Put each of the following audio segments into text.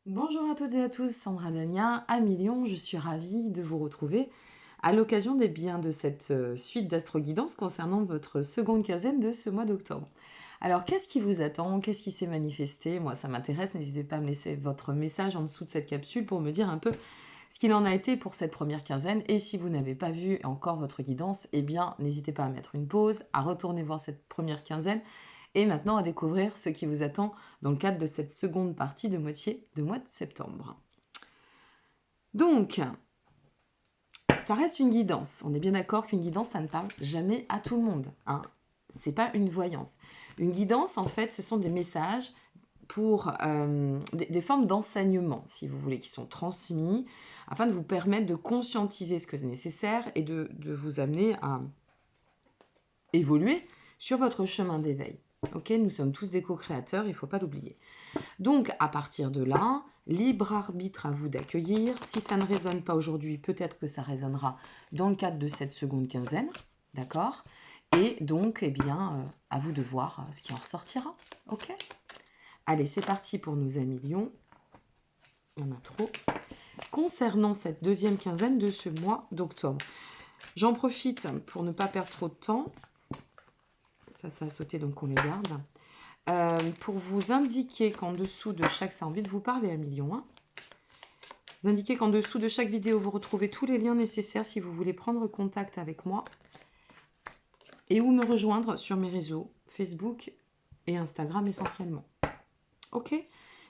Bonjour à toutes et à tous, Sandra Dania, à Million, je suis ravie de vous retrouver à l'occasion des biens de cette suite d'astro-guidance concernant votre seconde quinzaine de ce mois d'octobre. Alors, qu'est-ce qui vous attend? Qu'est-ce qui s'est manifesté? Moi, ça m'intéresse, n'hésitez pas à me laisser votre message en dessous de cette capsule pour me dire un peu ce qu'il en a été pour cette première quinzaine. Et si vous n'avez pas vu encore votre guidance, eh bien, n'hésitez pas à mettre une pause, à retourner voir cette première quinzaine et maintenant à découvrir ce qui vous attend dans le cadre de cette seconde partie de moitié de mois de septembre. Donc, ça reste une guidance. On est bien d'accord qu'une guidance, ça ne parle jamais à tout le monde. Hein. C'est pas une voyance. Une guidance, en fait, ce sont des messages pour des formes d'enseignement, si vous voulez, qui sont transmis afin de vous permettre de conscientiser ce que c'est nécessaire et de vous amener à évoluer sur votre chemin d'éveil. Ok, nous sommes tous des co-créateurs, il ne faut pas l'oublier. Donc, à partir de là, libre arbitre à vous d'accueillir. Si ça ne résonne pas aujourd'hui, peut-être que ça résonnera dans le cadre de cette seconde quinzaine. D'accord? Et donc, eh bien, à vous de voir ce qui en ressortira. Ok? Allez, c'est parti pour nos amis lions. Il y en a trop. Concernant cette deuxième quinzaine de ce mois d'octobre, j'en profite pour ne pas perdre trop de temps. Ça a sauté, donc on les garde. Pour vous indiquer qu'en dessous de chaque... Ça a envie de vous parler à millions. Hein. Vous indiquez qu'en dessous de chaque vidéo, vous retrouvez tous les liens nécessaires si vous voulez prendre contact avec moi et ou me rejoindre sur mes réseaux Facebook et Instagram essentiellement. Ok?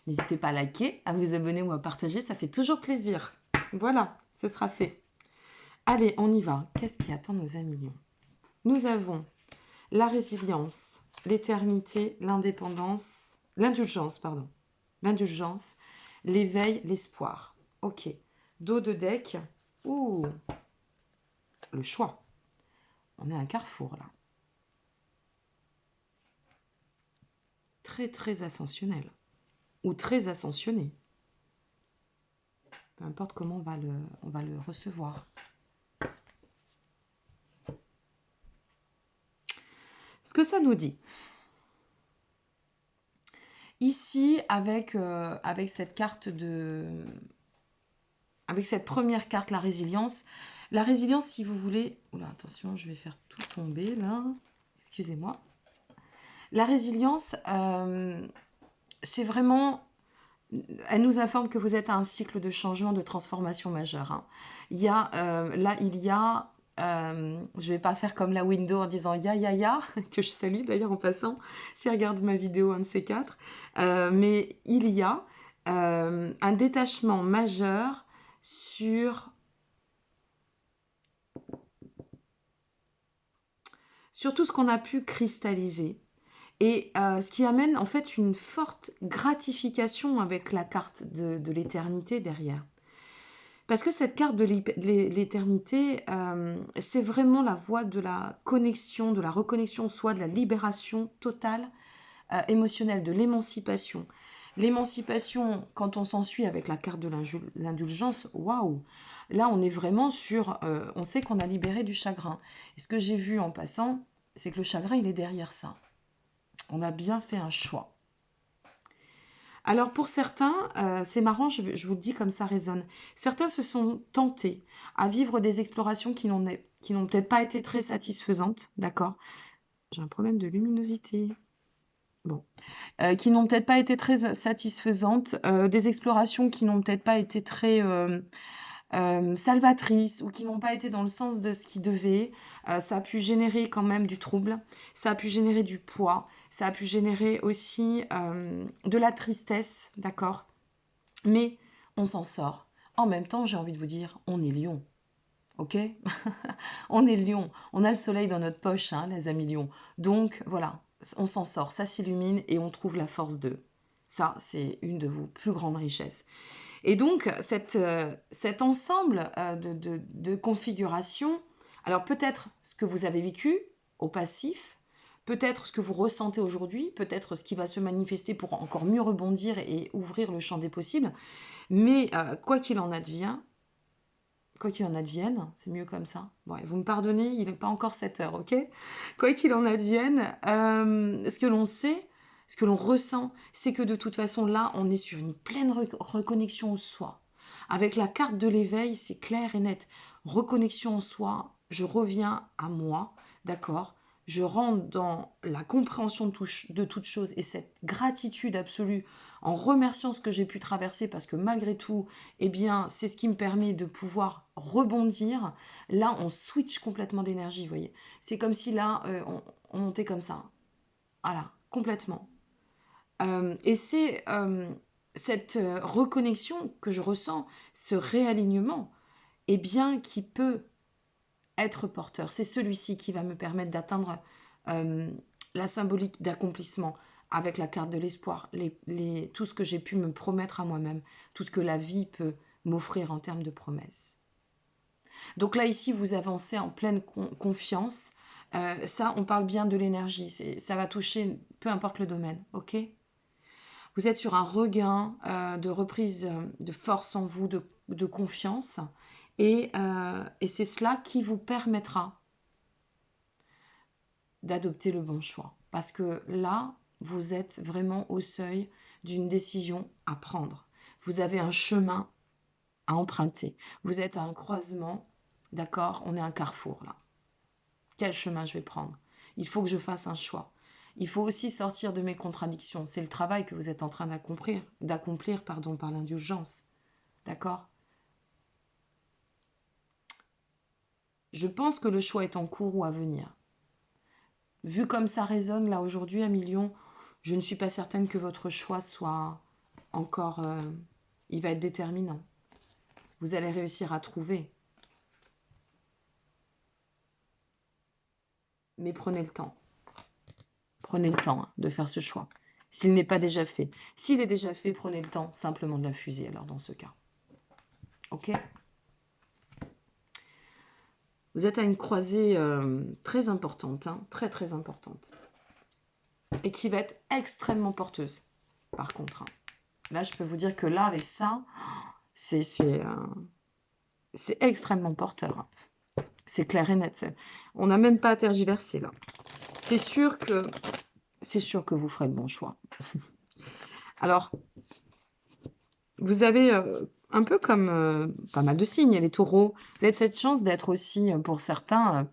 N'hésitez pas à liker, à vous abonner ou à partager, ça fait toujours plaisir. Voilà, ce sera fait. Allez, on y va. Qu'est-ce qui attend nos amis lions? Nous avons la résilience, l'éternité, l'indépendance, l'indulgence, pardon. L'indulgence, l'éveil, l'espoir. Ok. Dos de deck. Ouh. Le choix. On est à un carrefour là. Très très ascensionnel. Ou très ascensionné. Peu importe comment on va le recevoir. Ce que ça nous dit. Ici, avec cette carte de... Avec cette première carte, la résilience, si vous voulez... Oula, attention, je vais faire tout tomber là. Excusez-moi. La résilience, c'est vraiment... Elle nous informe que vous êtes à un cycle de changement, de transformation majeure. Hein. Il y a, je vais pas faire comme la window en disant ya, que je salue d'ailleurs en passant, si elle regarde ma vidéo, un de ces quatre. Mais il y a un détachement majeur sur tout ce qu'on a pu cristalliser. Et ce qui amène en fait une forte gratification avec la carte de l'éternité derrière. Parce que cette carte de l'éternité, c'est vraiment la voie de la connexion, de la reconnexion, soit de la libération totale émotionnelle, de l'émancipation. L'émancipation, quand on s'ensuit avec la carte de l'indulgence, waouh! Là, on est vraiment sur... on sait qu'on a libéré du chagrin. Et ce que j'ai vu en passant, c'est que le chagrin, il est derrière ça. On a bien fait un choix. Alors pour certains, c'est marrant, je vous le dis comme ça résonne. Certains se sont tentés à vivre des explorations qui n'ont peut-être pas été très satisfaisantes, d'accord? J'ai un problème de luminosité. Bon. Qui n'ont peut-être pas été très satisfaisantes, des explorations qui n'ont peut-être pas été très salvatrices ou qui n'ont pas été dans le sens de ce qui devait. Ça a pu générer quand même du trouble, ça a pu générer du poids, ça a pu générer aussi de la tristesse, d'accord? Mais on s'en sort. En même temps, j'ai envie de vous dire, on est lion, ok? On est lion, on a le soleil dans notre poche, hein, les amis lions. Donc voilà, on s'en sort, ça s'illumine et on trouve la force d'eux. Ça, c'est une de vos plus grandes richesses. Et donc, cet ensemble de configurations, alors peut-être ce que vous avez vécu au passif, peut-être ce que vous ressentez aujourd'hui, peut-être ce qui va se manifester pour encore mieux rebondir et ouvrir le champ des possibles, mais quoi qu'il en advienne, c'est mieux comme ça. Bon, vous me pardonnez, il n'est pas encore 7 heures, ok? Quoi qu'il en advienne, ce que l'on sait, ce que l'on ressent, c'est que de toute façon, là, on est sur une pleine reconnexion au soi. Avec la carte de l'éveil, c'est clair et net. Reconnexion en soi, je reviens à moi, d'accord? Je rentre dans la compréhension de toute chose et cette gratitude absolue en remerciant ce que j'ai pu traverser parce que malgré tout, eh bien, c'est ce qui me permet de pouvoir rebondir. Là, on switch complètement d'énergie, vous voyez. C'est comme si là, on montait comme ça. Voilà, complètement. Et c'est cette reconnexion que je ressens, ce réalignement, eh bien, qui peut être porteur. C'est celui-ci qui va me permettre d'atteindre la symbolique d'accomplissement avec la carte de l'espoir, tout ce que j'ai pu me promettre à moi-même, tout ce que la vie peut m'offrir en termes de promesses. Donc là, ici, vous avancez en pleine confiance. Ça, on parle bien de l'énergie. Ça va toucher, peu importe le domaine, ok ? Vous êtes sur un regain de reprise de force en vous, de confiance. Et c'est cela qui vous permettra d'adopter le bon choix. Parce que là, vous êtes vraiment au seuil d'une décision à prendre. Vous avez un chemin à emprunter. Vous êtes à un croisement, d'accord? On est à un carrefour là. Quel chemin je vais prendre? Il faut que je fasse un choix. Il faut aussi sortir de mes contradictions. C'est le travail que vous êtes en train d'accomplir par l'indulgence. D'accord? Je pense que le choix est en cours ou à venir. Vu comme ça résonne là aujourd'hui à millions, je ne suis pas certaine que votre choix soit encore... il va être déterminant. Vous allez réussir à trouver. Mais prenez le temps. Prenez le temps de faire ce choix. S'il n'est pas déjà fait. S'il est déjà fait, prenez le temps simplement de la fuser alors dans ce cas. Ok? Vous êtes à une croisée très importante, hein, très très importante. Et qui va être extrêmement porteuse, par contre. Hein. Là, je peux vous dire que là, avec ça, c'est extrêmement porteur. C'est clair et net. On n'a même pas à tergiverser là. C'est sûr que vous ferez le bon choix. Alors, vous avez un peu comme pas mal de signes, les taureaux. Vous avez cette chance d'être aussi, pour certains,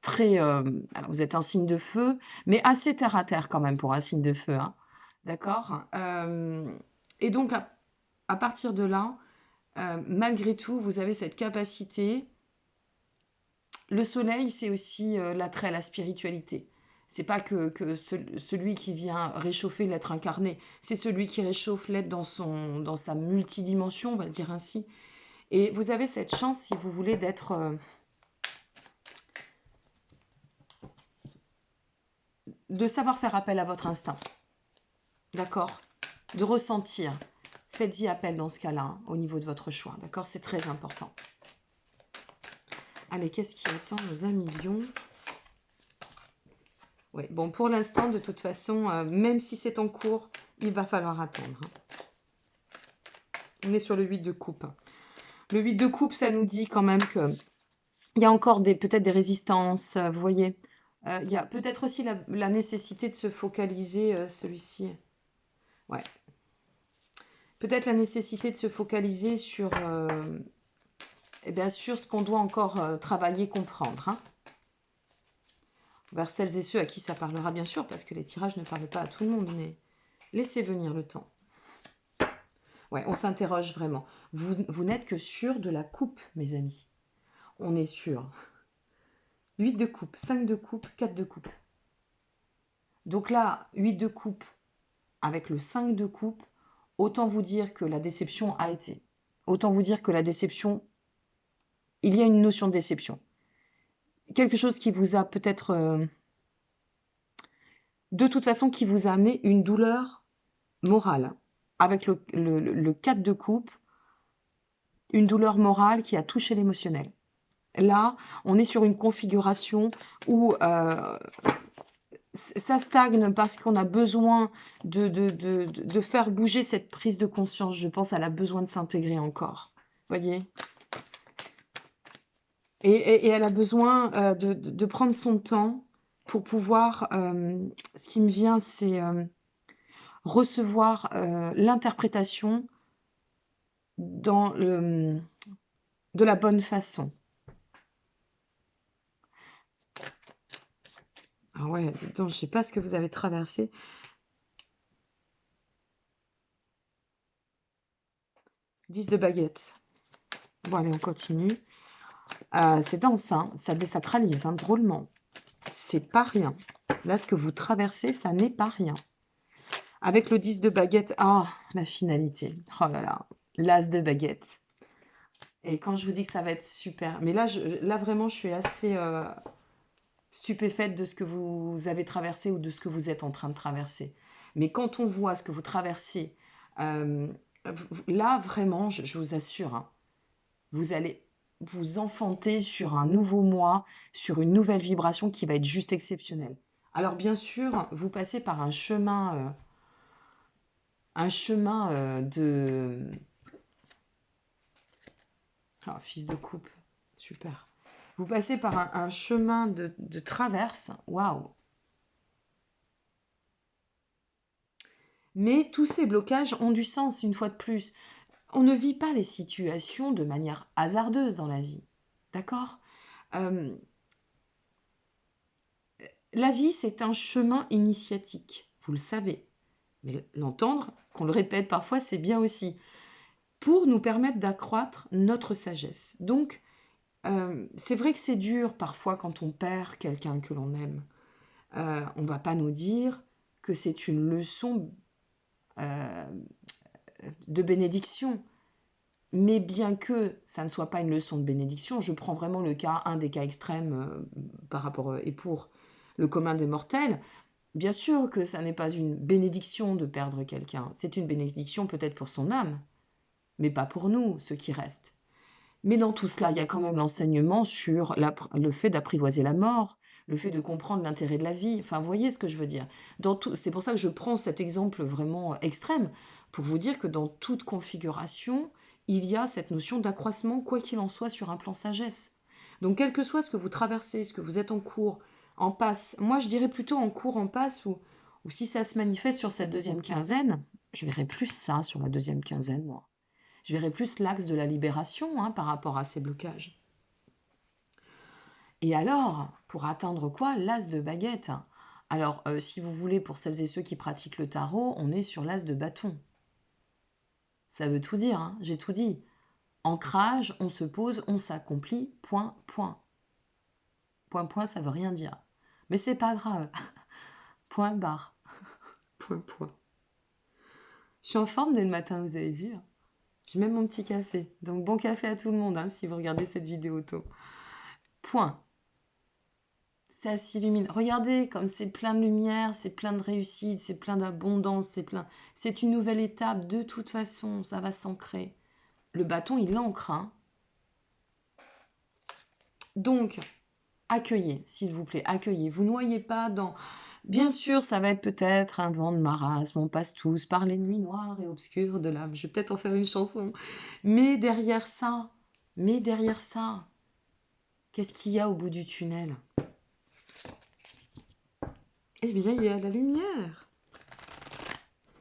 très... alors, vous êtes un signe de feu, mais assez terre à terre quand même pour un signe de feu. Hein. D'accord et donc, à partir de là, malgré tout, vous avez cette capacité. Le soleil, c'est aussi l'attrait à la spiritualité. C'est pas que celui qui vient réchauffer l'être incarné, c'est celui qui réchauffe l'être dans sa multidimension, on va le dire ainsi. Et vous avez cette chance, si vous voulez, d'être... de savoir faire appel à votre instinct. D'accord? De ressentir. Faites-y appel dans ce cas-là, hein, au niveau de votre choix. D'accord? C'est très important. Allez, qu'est-ce qui attend nos amis lions? Oui, bon, pour l'instant, de toute façon, même si c'est en cours, il va falloir attendre. On est sur le 8 de coupe. Le 8 de coupe, ça nous dit quand même qu'il y a encore peut-être des résistances, vous voyez. Il y a peut-être aussi la nécessité de se focaliser, celui-ci. Ouais. Peut-être la nécessité de se focaliser sur, sur ce qu'on doit encore travailler, comprendre. Hein. Vers celles et ceux à qui ça parlera, bien sûr, parce que les tirages ne parlent pas à tout le monde, mais laissez venir le temps. Ouais, on s'interroge vraiment. Vous n'êtes que sûr de la coupe, mes amis. On est sûr. 8 de coupe, 5 de coupe, 4 de coupe. Donc là, 8 de coupe avec le 5 de coupe, autant vous dire que la déception a été. Autant vous dire que la déception, il y a une notion de déception. Quelque chose qui vous a peut-être... de toute façon, qui vous a amené une douleur morale. Avec le 4 de coupe, une douleur morale qui a touché l'émotionnel. Là, on est sur une configuration où ça stagne parce qu'on a besoin de faire bouger cette prise de conscience. Je pense qu'elle a besoin de s'intégrer encore. Vous voyez ? Et elle a besoin de prendre son temps pour pouvoir... ce qui me vient, c'est recevoir l'interprétation de la bonne façon. Ah ouais, attends, je sais pas ce que vous avez traversé. 10 de baguette. Bon, allez, on continue. C'est dense, hein, ça désacralise hein, drôlement. C'est pas rien. Là, ce que vous traversez, ça n'est pas rien. Avec le 10 de baguette, la finalité. Oh là là, l'as de baguette. Et quand je vous dis que ça va être super, mais là vraiment, je suis assez stupéfaite de ce que vous avez traversé ou de ce que vous êtes en train de traverser. Mais quand on voit ce que vous traversez, euh, là vraiment, je vous assure, hein, vous allez vous enfanter sur un nouveau mois, sur une nouvelle vibration qui va être juste exceptionnelle. Alors bien sûr, vous passez par un chemin de... Ah, fils de coupe, super. Vous passez par un chemin de traverse, waouh. Mais tous ces blocages ont du sens, une fois de plus. On ne vit pas les situations de manière hasardeuse dans la vie, d'accord Euh, La vie, c'est un chemin initiatique, vous le savez. Mais l'entendre, qu'on le répète parfois, c'est bien aussi, pour nous permettre d'accroître notre sagesse. Donc, c'est vrai que c'est dur parfois quand on perd quelqu'un que l'on aime. On ne va pas nous dire que c'est une leçon euh, de bénédiction. Mais bien que ça ne soit pas une leçon de bénédiction, je prends vraiment un des cas extrêmes par rapport et pour le commun des mortels. Bien sûr que ça n'est pas une bénédiction de perdre quelqu'un, c'est une bénédiction peut-être pour son âme, mais pas pour nous, ceux qui restent. Mais dans tout cela, il y a quand même l'enseignement sur le fait d'apprivoiser la mort, le fait de comprendre l'intérêt de la vie. Enfin, vous voyez ce que je veux dire. C'est pour ça que je prends cet exemple vraiment extrême, pour vous dire que dans toute configuration, il y a cette notion d'accroissement, quoi qu'il en soit, sur un plan sagesse. Donc, quel que soit ce que vous traversez, ce que vous êtes en cours, en passe, moi je dirais plutôt en cours, en passe, ou si ça se manifeste sur cette deuxième quinzaine, je verrai plus ça sur la deuxième quinzaine, moi. Je verrais plus l'axe de la libération par rapport à ces blocages. Et alors, pour atteindre quoi? L'as de baguette. Alors, si vous voulez, pour celles et ceux qui pratiquent le tarot, on est sur l'as de bâton. Ça veut tout dire, hein, j'ai tout dit. Ancrage, on se pose, on s'accomplit, point, point. Point, point, ça veut rien dire. Mais c'est pas grave. Point barre. Point, point. Je suis en forme dès le matin, vous avez vu. J'ai même mon petit café. Donc bon café à tout le monde si vous regardez cette vidéo tôt. Point. Ça s'illumine. Regardez comme c'est plein de lumière, c'est plein de réussite, c'est plein d'abondance, c'est une nouvelle étape. De toute façon, ça va s'ancrer. Le bâton, il l'ancre. Hein. Donc, accueillez, s'il vous plaît, accueillez. Vous noyez pas dans... Bien sûr, ça va être peut-être un vent de marasme, on passe tous par les nuits noires et obscures de l'âme. Je vais peut-être en faire une chanson. Mais derrière ça, qu'est-ce qu'il y a au bout du tunnel? Eh bien, il y a la lumière.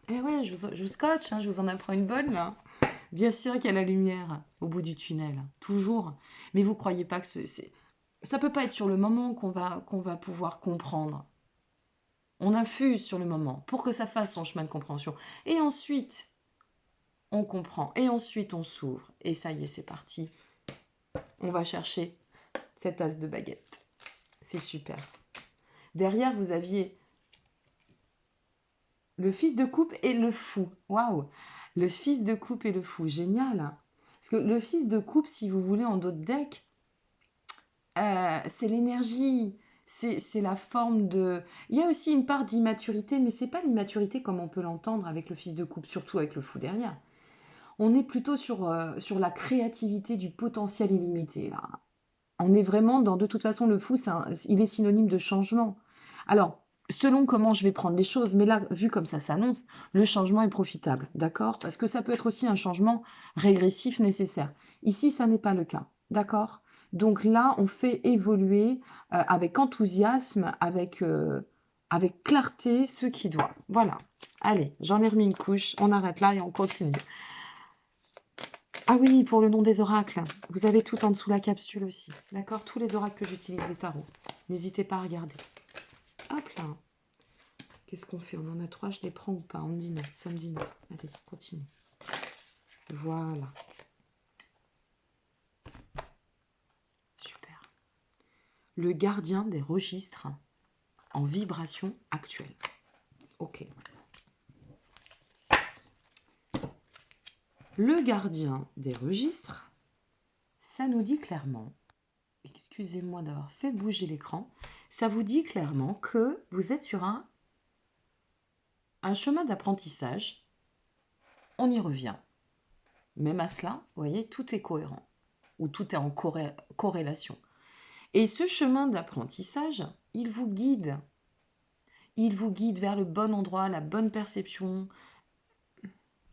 Eh ouais, je vous scotche, je vous en apprends une bonne là. Bien sûr qu'il y a la lumière au bout du tunnel, toujours. Mais vous croyez pas que ça peut pas être sur le moment qu'on va pouvoir comprendre. On infuse sur le moment pour que ça fasse son chemin de compréhension. Et ensuite, on comprend. Et ensuite, on s'ouvre. Et ça y est, c'est parti. On va chercher cette tasse de baguette. C'est super. Derrière, vous aviez le fils de coupe et le fou. Waouh! Le fils de coupe et le fou. Génial. Parce que le fils de coupe, si vous voulez, en d'autres decks, c'est l'énergie. C'est la forme de... Il y a aussi une part d'immaturité, mais c'est pas l'immaturité comme on peut l'entendre avec le fils de coupe, surtout avec le fou derrière. On est plutôt sur la créativité du potentiel illimité, là. On est vraiment dans... De toute façon, le fou, il est synonyme de changement. Alors, selon comment je vais prendre les choses, mais là, vu comme ça s'annonce, le changement est profitable, d'accord? Parce que ça peut être aussi un changement régressif nécessaire. Ici, ça n'est pas le cas, d'accord? Donc là, on fait évoluer avec enthousiasme, avec avec clarté ce qui doit. Voilà. Allez, j'en ai remis une couche, on arrête là et on continue. Ah oui, pour le nom des oracles, vous avez tout en dessous la capsule aussi. D'accord? Tous les oracles que j'utilise des tarots. N'hésitez pas à regarder. Hop là. Qu'est-ce qu'on fait? On en a 3, je les prends ou pas? On me dit non, ça me dit non. Allez, continue. Voilà. Super. Le gardien des registres en vibration actuelle. Ok. Le gardien des registres, ça nous dit clairement, excusez-moi d'avoir fait bouger l'écran, ça vous dit clairement que vous êtes sur un chemin d'apprentissage. On y revient. Même à cela, vous voyez, tout est cohérent, ou tout est en corrélation. Et ce chemin d'apprentissage, il vous guide. Il vous guide vers le bon endroit, la bonne perception,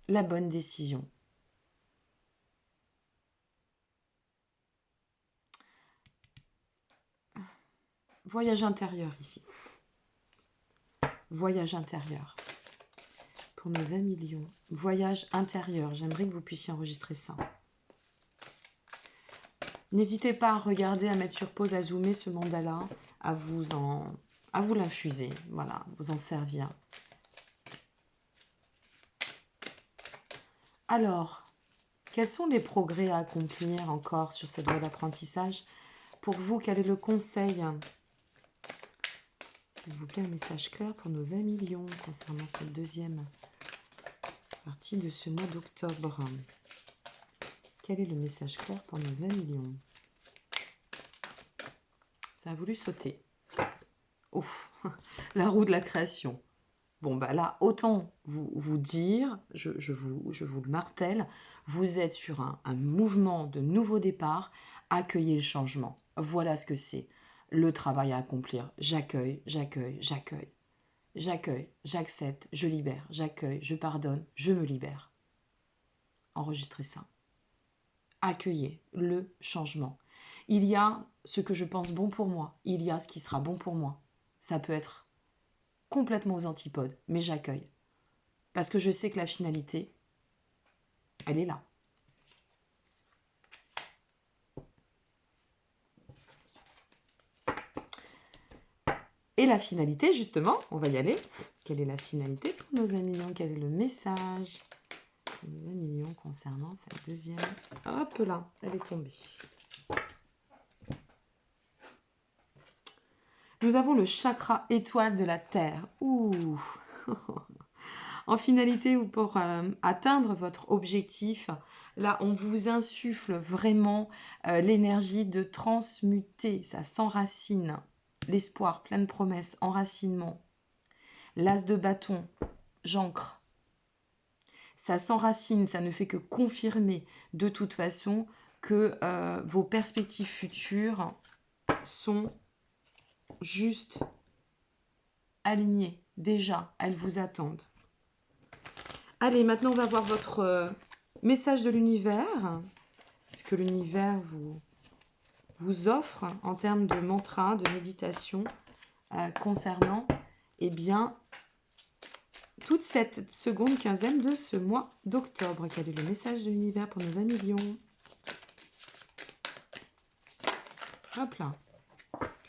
la bonne décision. Voyage intérieur ici. Voyage intérieur. Pour nos amis lions. Voyage intérieur. J'aimerais que vous puissiez enregistrer ça. N'hésitez pas à regarder, à mettre sur pause, à zoomer ce mandala, à vous l'infuser. Voilà, vous en servir. Alors, quels sont les progrès à accomplir encore sur cette voie d'apprentissage? Pour vous, quel est le conseil? S'il vous plaît, un message clair pour nos amis lions concernant cette deuxième partie de ce mois d'octobre. Quel est le message clair pour nos amis lions? Ça a voulu sauter. Ouf, la roue de la création. Bon, bah là, autant vous dire, je vous le martèle, vous êtes sur un mouvement de nouveau départ, accueillez le changement. Voilà ce que c'est, le travail à accomplir. J'accueille, j'accueille, j'accueille. J'accueille, j'accepte, je libère, j'accueille, je pardonne, je me libère. Enregistrez ça. Accueillez le changement. Il y a ce que je pense bon pour moi, il y a ce qui sera bon pour moi. Ça peut être complètement aux antipodes, mais j'accueille. Parce que je sais que la finalité, elle est là. Et la finalité, justement, on va y aller. Quelle est la finalité pour nos amis lions? Quel est le message pour nos amis lions concernant cette deuxième? Hop là, elle est tombée. Nous avons le chakra étoile de la Terre. Ouh. En finalité, ou pour atteindre votre objectif, là, on vous insuffle vraiment l'énergie de transmuter. Ça s'enracine. L'espoir, pleine promesse, enracinement. L'as de bâton, j'ancre. Ça s'enracine, ça ne fait que confirmer de toute façon que vos perspectives futures sont juste alignées. Déjà, elles vous attendent. Allez, maintenant on va voir votre message de l'univers. Ce que l'univers vous offre en termes de mantra, de méditation concernant toute cette seconde quinzaine de ce mois d'octobre. Quel est le message de l'univers pour nos amis lions? Hop là,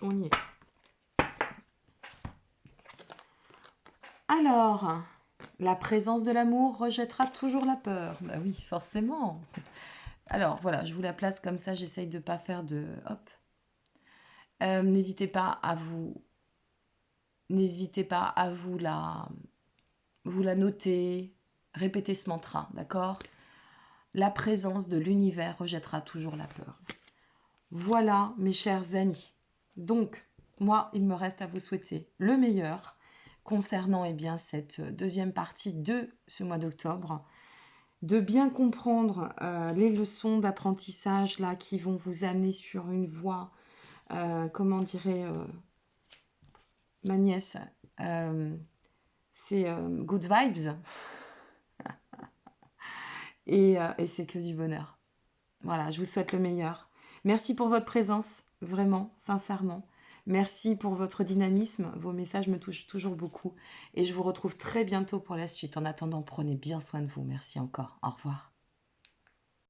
on y est. Alors, la présence de l'amour rejettera toujours la peur. Bah oui, forcément. Alors voilà, je vous la place comme ça, j'essaye de ne pas faire de... Hop. N'hésitez pas à vous la noter, répéter ce mantra, d'accord? La présence de l'univers rejettera toujours la peur. Voilà, mes chers amis. Donc, moi, il me reste à vous souhaiter le meilleur concernant cette deuxième partie de ce mois d'octobre, de bien comprendre les leçons d'apprentissage là qui vont vous amener sur une voie, comment dirait ma nièce, c'est good vibes et c'est que du bonheur. Voilà, je vous souhaite le meilleur. Merci pour votre présence, vraiment, sincèrement. Merci pour votre dynamisme. Vos messages me touchent toujours beaucoup. Et je vous retrouve très bientôt pour la suite. En attendant, prenez bien soin de vous. Merci encore. Au revoir.